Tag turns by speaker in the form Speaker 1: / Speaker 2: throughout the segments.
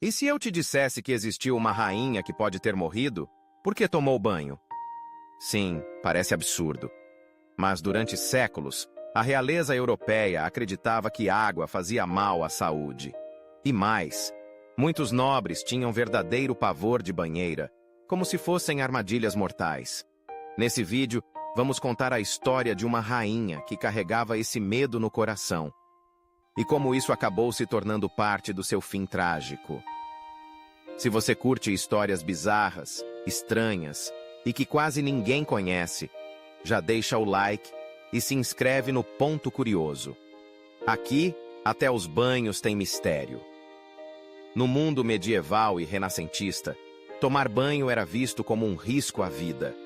Speaker 1: E se eu te dissesse que existiu uma rainha que pode ter morrido, por que tomou banho? Sim, parece absurdo. Mas durante séculos, a realeza europeia acreditava que água fazia mal à saúde. E mais, muitos nobres tinham verdadeiro pavor de banheira, como se fossem armadilhas mortais. Nesse vídeo, vamos contar a história de uma rainha que carregava esse medo no coração. E como isso acabou se tornando parte do seu fim trágico. Se você curte histórias bizarras, estranhas e que quase ninguém conhece, já deixa o like e se inscreve no Ponto Curioso. Aqui, até os banhos têm mistério. No mundo medieval e renascentista, tomar banho era visto como um risco à vida.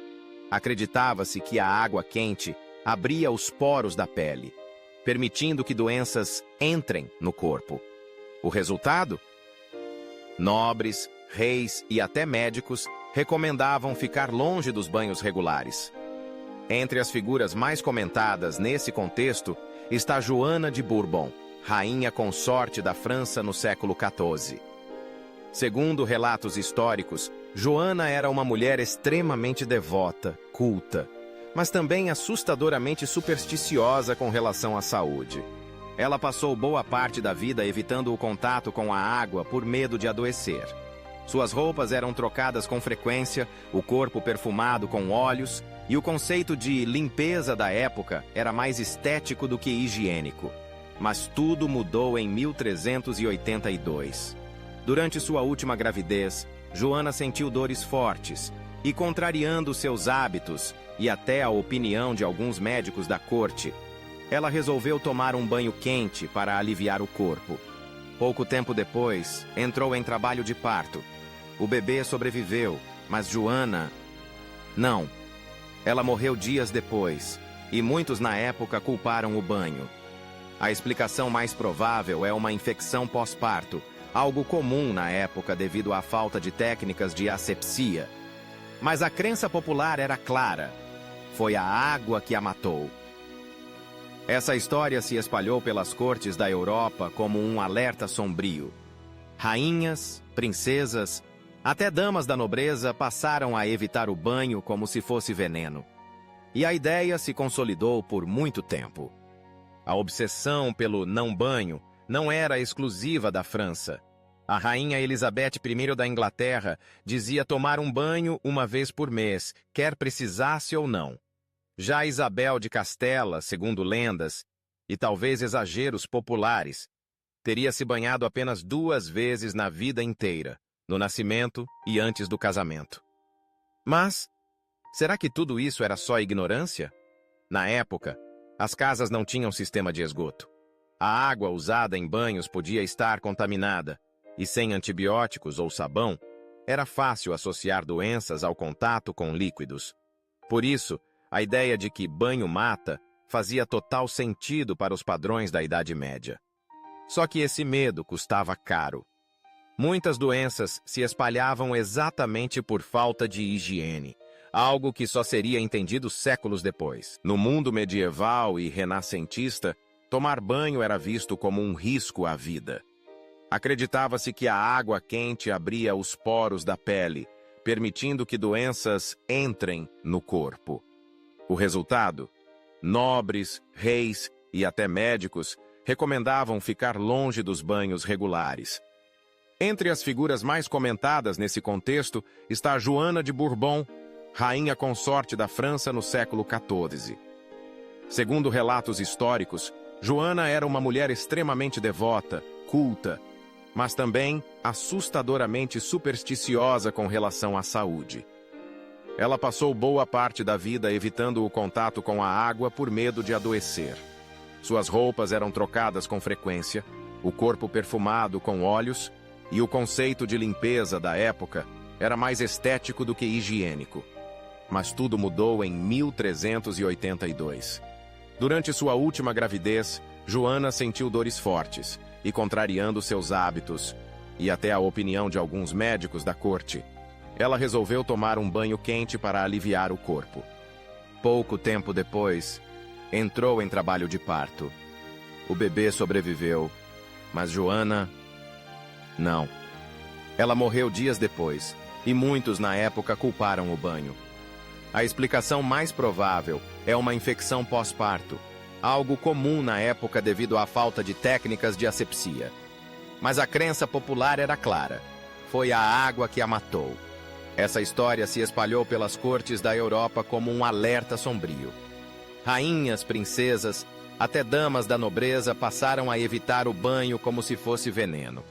Speaker 1: Acreditava-se que a água quente abria os poros da pele, permitindo que doenças entrem no corpo. O resultado? Nobres, reis e até médicos recomendavam ficar longe dos banhos regulares. Entre as figuras mais comentadas nesse contexto está Joana de Bourbon, rainha consorte da França no século XIV. Segundo relatos históricos, Joana era uma mulher extremamente devota, culta, mas também assustadoramente supersticiosa com relação à saúde. Ela passou boa parte da vida evitando o contato com a água por medo de adoecer. Suas roupas eram trocadas com frequência, o corpo perfumado com óleos, e o conceito de limpeza da época era mais estético do que higiênico. Mas tudo mudou em 1382. Durante sua última gravidez, Joana sentiu dores fortes e, contrariando seus hábitos e até a opinião de alguns médicos da corte, ela resolveu tomar um banho quente para aliviar o corpo. Pouco tempo depois, entrou em trabalho de parto. O bebê sobreviveu, mas Joana... não. Ela morreu dias depois, e muitos na época culparam o banho. A explicação mais provável é uma infecção pós-parto, algo comum na época devido à falta de técnicas de asepsia. Mas a crença popular era clara. Foi a água que a matou. Essa história se espalhou pelas cortes da Europa como um alerta sombrio. Rainhas, princesas, até damas da nobreza passaram a evitar o banho como se fosse veneno. E a ideia se consolidou por muito tempo. A obsessão pelo não banho não era exclusiva da França. A rainha Elizabeth I da Inglaterra dizia tomar um banho uma vez por mês, quer precisasse ou não. Já Isabel de Castela, segundo lendas, e talvez exageros populares, teria se banhado apenas 2 vezes na vida inteira, no nascimento e antes do casamento. Mas, será que tudo isso era só ignorância? Na época, as casas não tinham sistema de esgoto. A água usada em banhos podia estar contaminada, e sem antibióticos ou sabão, era fácil associar doenças ao contato com líquidos. Por isso, a ideia de que banho mata fazia total sentido para os padrões da Idade Média. Só que esse medo custava caro. Muitas doenças se espalhavam exatamente por falta de higiene, algo que só seria entendido séculos depois. No mundo medieval e renascentista, tomar banho era visto como um risco à vida. Acreditava-se que a água quente abria os poros da pele, permitindo que doenças entrem no corpo. O resultado? Nobres, reis e até médicos recomendavam ficar longe dos banhos regulares. Entre as figuras mais comentadas nesse contexto está Joana de Bourbon, rainha consorte da França no século XIV. Segundo relatos históricos, Joana era uma mulher extremamente devota, culta, mas também assustadoramente supersticiosa com relação à saúde. Ela passou boa parte da vida evitando o contato com a água por medo de adoecer. Suas roupas eram trocadas com frequência, o corpo perfumado com óleos, e o conceito de limpeza da época era mais estético do que higiênico. Mas tudo mudou em 1382. Durante sua última gravidez, Joana sentiu dores fortes e, contrariando seus hábitos, e até a opinião de alguns médicos da corte, ela resolveu tomar um banho quente para aliviar o corpo. Pouco tempo depois, entrou em trabalho de parto. O bebê sobreviveu, mas Joana... não. Ela morreu dias depois, e muitos na época culparam o banho. A explicação mais provável é uma infecção pós-parto, algo comum na época devido à falta de técnicas de asepsia. Mas a crença popular era clara: foi a água que a matou. Essa história se espalhou pelas cortes da Europa como um alerta sombrio. Rainhas, princesas, até damas da nobreza passaram a evitar o banho como se fosse veneno.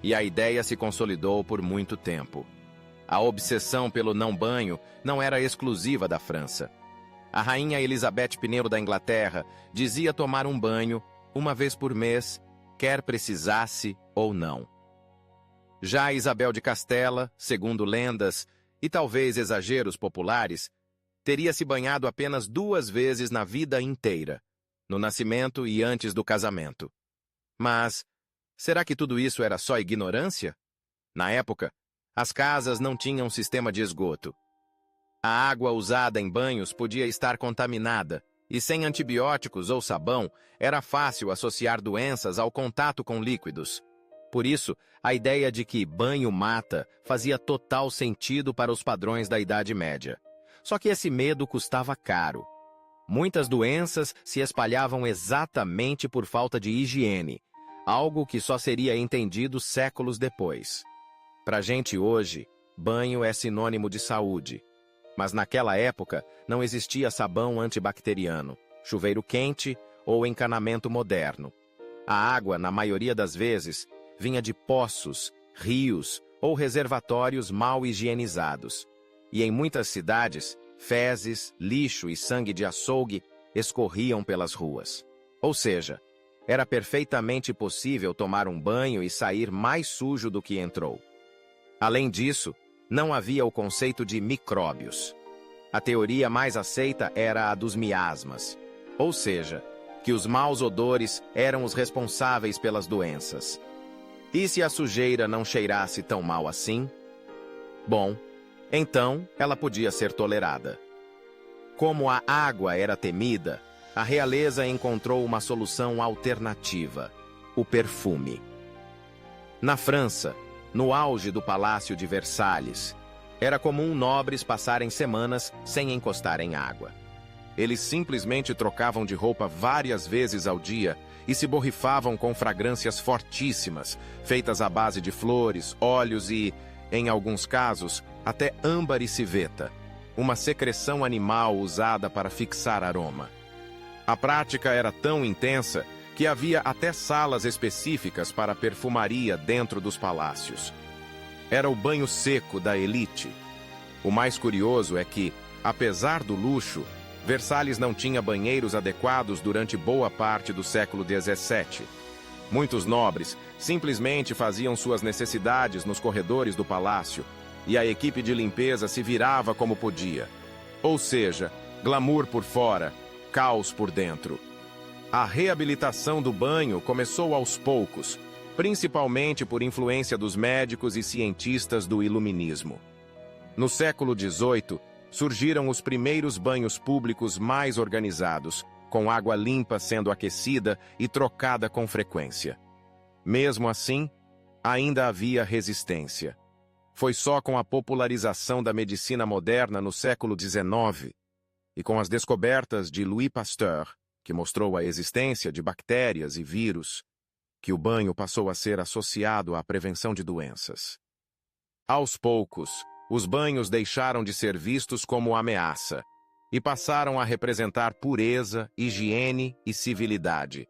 Speaker 1: E a ideia se consolidou por muito tempo. A obsessão pelo não-banho não era exclusiva da França. A rainha Elizabeth I da Inglaterra dizia tomar um banho uma vez por mês, quer precisasse ou não. Já Isabel de Castela, segundo lendas e talvez exageros populares, teria se banhado apenas 2 vezes na vida inteira, no nascimento e antes do casamento. Mas será que tudo isso era só ignorância? Na época, as casas não tinham sistema de esgoto. A água usada em banhos podia estar contaminada, e sem antibióticos ou sabão, era fácil associar doenças ao contato com líquidos. Por isso, a ideia de que banho mata fazia total sentido para os padrões da Idade Média. Só que esse medo custava caro. Muitas doenças se espalhavam exatamente por falta de higiene, algo que só seria entendido séculos depois. Pra gente hoje, banho é sinônimo de saúde. Mas naquela época não existia sabão antibacteriano, chuveiro quente ou encanamento moderno. A água, na maioria das vezes, vinha de poços, rios ou reservatórios mal higienizados. E em muitas cidades, fezes, lixo e sangue de açougue escorriam pelas ruas. Ou seja, era perfeitamente possível tomar um banho e sair mais sujo do que entrou. Além disso, não havia o conceito de micróbios. A teoria mais aceita era a dos miasmas, ou seja, que os maus odores eram os responsáveis pelas doenças. E se a sujeira não cheirasse tão mal assim? Bom, então ela podia ser tolerada. Como a água era temida, a realeza encontrou uma solução alternativa: o perfume. Na França, no auge do Palácio de Versalhes, era comum nobres passarem semanas sem encostar em água. Eles simplesmente trocavam de roupa várias vezes ao dia e se borrifavam com fragrâncias fortíssimas, feitas à base de flores, óleos e, em alguns casos, até âmbar e civeta, uma secreção animal usada para fixar aroma. A prática era tão intensa que havia até salas específicas para perfumaria dentro dos palácios. Era o banho seco da elite. O mais curioso é que, apesar do luxo, Versalhes não tinha banheiros adequados durante boa parte do século XVII. Muitos nobres simplesmente faziam suas necessidades nos corredores do palácio, e a equipe de limpeza se virava como podia. Ou seja, glamour por fora, caos por dentro. A reabilitação do banho começou aos poucos, principalmente por influência dos médicos e cientistas do Iluminismo. No século XVIII, surgiram os primeiros banhos públicos mais organizados, com água limpa sendo aquecida e trocada com frequência. Mesmo assim, ainda havia resistência. Foi só com a popularização da medicina moderna no século XIX e com as descobertas de Louis Pasteur, que mostrou a existência de bactérias e vírus, que o banho passou a ser associado à prevenção de doenças. Aos poucos, os banhos deixaram de ser vistos como ameaça e passaram a representar pureza, higiene e civilidade.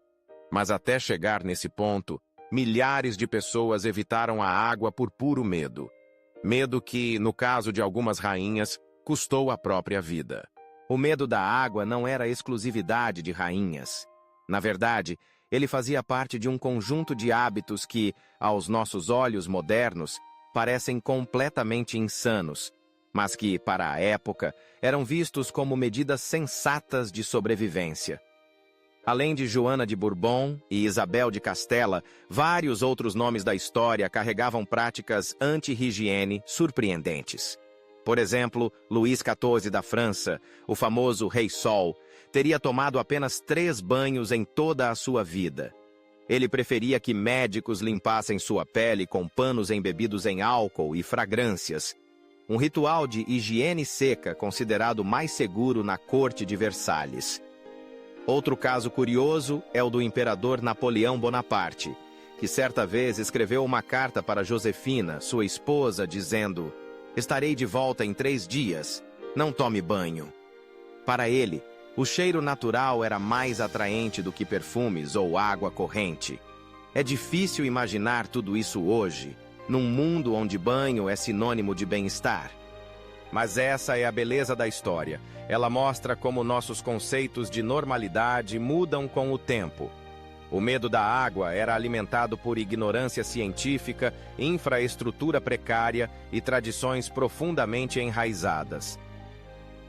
Speaker 1: Mas até chegar nesse ponto, milhares de pessoas evitaram a água por puro medo. Medo que, no caso de algumas rainhas, custou a própria vida. O medo da água não era exclusividade de rainhas. Na verdade, ele fazia parte de um conjunto de hábitos que, aos nossos olhos modernos, parecem completamente insanos, mas que, para a época, eram vistos como medidas sensatas de sobrevivência. Além de Joana de Bourbon e Isabel de Castela, vários outros nomes da história carregavam práticas anti-higiene surpreendentes. Por exemplo, Luís XIV da França, o famoso Rei Sol, teria tomado apenas 3 banhos em toda a sua vida. Ele preferia que médicos limpassem sua pele com panos embebidos em álcool e fragrâncias, um ritual de higiene seca considerado mais seguro na corte de Versalhes. Outro caso curioso é o do imperador Napoleão Bonaparte, que certa vez escreveu uma carta para Josefina, sua esposa, dizendo: "Estarei de volta em 3 dias, não tome banho." Para ele, o cheiro natural era mais atraente do que perfumes ou água corrente. É difícil imaginar tudo isso hoje, num mundo onde banho é sinônimo de bem-estar. Mas essa é a beleza da história. Ela mostra como nossos conceitos de normalidade mudam com o tempo. O medo da água era alimentado por ignorância científica, infraestrutura precária e tradições profundamente enraizadas.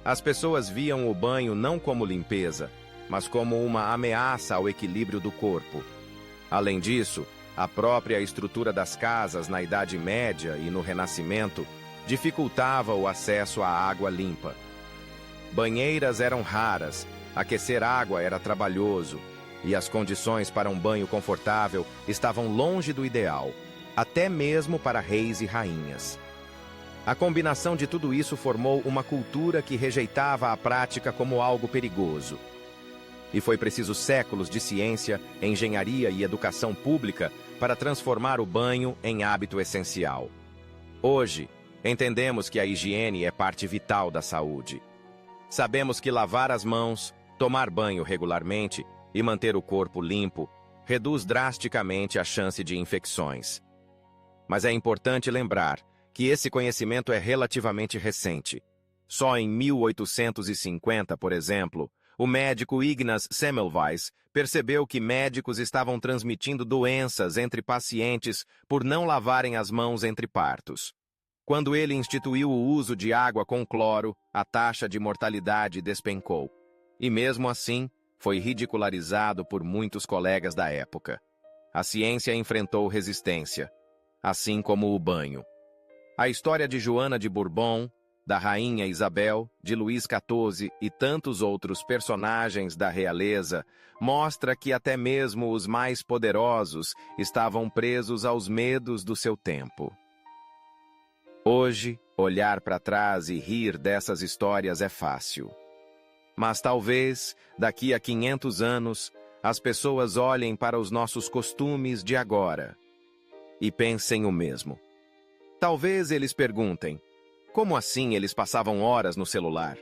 Speaker 1: As pessoas viam o banho não como limpeza, mas como uma ameaça ao equilíbrio do corpo. Além disso, a própria estrutura das casas na Idade Média e no Renascimento dificultava o acesso à água limpa. Banheiras eram raras, aquecer água era trabalhoso, e as condições para um banho confortável estavam longe do ideal, até mesmo para reis e rainhas. A combinação de tudo isso formou uma cultura que rejeitava a prática como algo perigoso. E foi preciso séculos de ciência, engenharia e educação pública para transformar o banho em hábito essencial. Hoje, entendemos que a higiene é parte vital da saúde. Sabemos que lavar as mãos, tomar banho regularmente e manter o corpo limpo reduz drasticamente a chance de infecções. Mas é importante lembrar que esse conhecimento é relativamente recente. Só em 1850, por exemplo, o médico Ignaz Semmelweis percebeu que médicos estavam transmitindo doenças entre pacientes por não lavarem as mãos entre partos. Quando ele instituiu o uso de água com cloro, a taxa de mortalidade despencou. E mesmo assim, foi ridicularizado por muitos colegas da época. A ciência enfrentou resistência, assim como o banho. A história de Joana de Bourbon, da Rainha Isabel, de Luís XIV e tantos outros personagens da realeza mostra que até mesmo os mais poderosos estavam presos aos medos do seu tempo. Hoje, olhar para trás e rir dessas histórias é fácil. Mas talvez, daqui a 500 anos, as pessoas olhem para os nossos costumes de agora e pensem o mesmo. Talvez eles perguntem: como assim eles passavam horas no celular?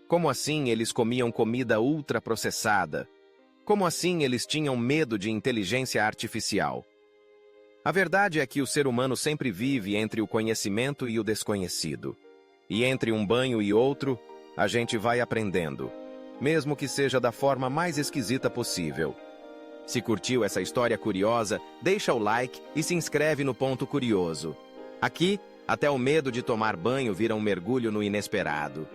Speaker 1: Como assim eles comiam comida ultraprocessada? Como assim eles tinham medo de inteligência artificial? A verdade é que o ser humano sempre vive entre o conhecimento e o desconhecido. E entre um banho e outro, a gente vai aprendendo, mesmo que seja da forma mais esquisita possível. Se curtiu essa história curiosa, deixa o like e se inscreve no Ponto Curioso. Aqui, até o medo de tomar banho vira um mergulho no inesperado.